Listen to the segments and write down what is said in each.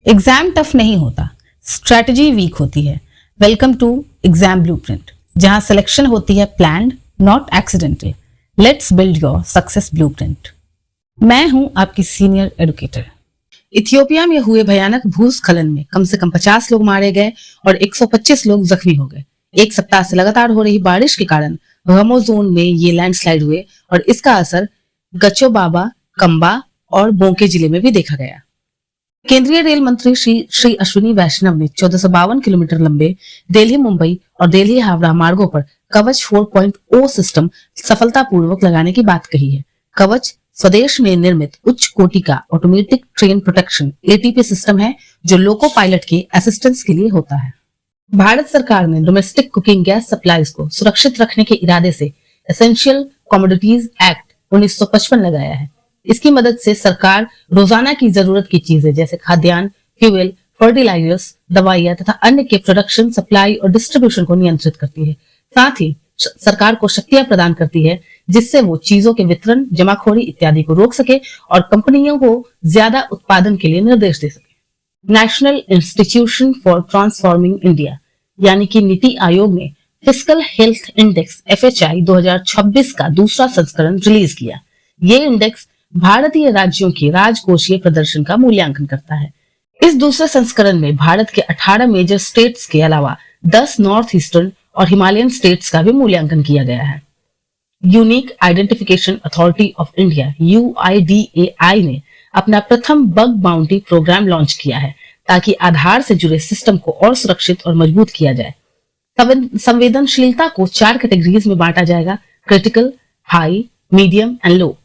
Exam tough नहीं होता, strategy week होती है। वेलकम टू एग्जाम ब्लूप्रिंट, जहां सिलेक्शन होती है planned, not accidental. Let's build your success blueprint. मैं हूं आपकी सीनियर एडुकेटर। इथियोपिया में हुए भयानक भूस्खलन में कम से कम 50 लोग मारे गए और 125 लोग जख्मी हो गए। एक सप्ताह से लगातार हो रही बारिश के कारण गमो जोन में ये लैंडस्लाइड हुए और इसका असर गचोबाबा, कंबा और बोंके जिले में भी देखा गया। केंद्रीय रेल मंत्री श्री अश्विनी वैष्णव ने 1452 किलोमीटर लंबे दिल्ली मुंबई और दिल्ली हावड़ा मार्गों पर कवच 4.0 सिस्टम सफलतापूर्वक लगाने की बात कही है। कवच स्वदेश में निर्मित उच्च कोटि का automatic train protection ATP system है जो लोको पायलट के असिस्टेंस के लिए होता है। भारत सरकार ने डोमेस्टिक कुकिंग गैस सप्लाईज को सुरक्षित रखने के इरादे से एसेंशियल कमोडिटीज एक्ट 1955 लगाया है। इसकी मदद से सरकार रोजाना की जरूरत की चीजें जैसे खाद्यान्न, फ्यूल, फर्टिलाइजर्स, दवाइयां तथा अन्य के प्रोडक्शन, सप्लाई और डिस्ट्रीब्यूशन को नियंत्रित करती है। साथ ही सरकार को शक्तियां प्रदान करती है जिससे वो चीजों के वितरण, जमाखोरी इत्यादि को रोक सके और कंपनियों को ज्यादा उत्पादन के लिए निर्देश दे सके। National institution for transforming India यानी कि नीति आयोग ने फिस्कल हेल्थ इंडेक्स FHI 2026 का दूसरा संस्करण रिलीज किया। ये इंडेक्स भारतीय राज्यों के राजकोषीय प्रदर्शन का मूल्यांकन करता है। इस दूसरे संस्करण में भारत के 18 मेजर स्टेट्स के अलावा 10 नॉर्थ ईस्टर्न और हिमालयन स्टेट्स का भी मूल्यांकन किया गया है। Unique identification authority of India UIDAI ने अपना प्रथम बग बाउंटी प्रोग्राम लॉन्च किया है ताकि आधार से जुड़े सिस्टम को और सुरक्षित और मजबूत किया जाए। संवेदनशीलता को 4 कैटेगरीज में बांटा जाएगा: critical, high, medium and low.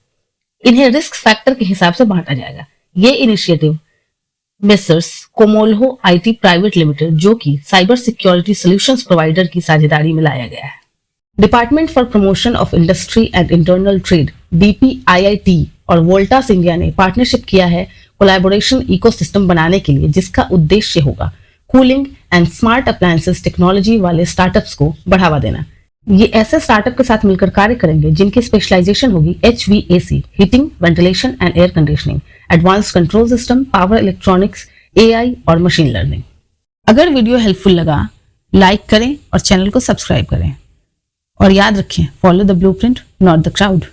इन्हें रिस्क फैक्टर के हिसाब से बांटा जाएगा। ये इनिशिएटिव मेसर्स कोमोल्हो IT प्राइवेट लिमिटेड जो कि साइबर सिक्योरिटी सॉल्यूशंस प्रोवाइडर की साझेदारी में लाया गया है। Department for promotion of industry and internal trade DPIIT और वोल्टास इंडिया ने पार्टनरशिप किया है कोलैबोरेशन इकोसिस्टम बनाने के लिए, जिसका उद्देश्य होगा cooling and smart appliances technology वाले स्टार्टअप्स को बढ़ावा देना। ये ऐसे स्टार्टअप के साथ मिलकर कार्य करेंगे जिनकी स्पेशलाइजेशन होगी HVAC heating, ventilation and air conditioning, advance control system, power electronics, AI और मशीन लर्निंग। अगर वीडियो हेल्पफुल लगा, लाइक करें और चैनल को सब्सक्राइब करें। और याद रखें, follow the blueprint, not the crowd.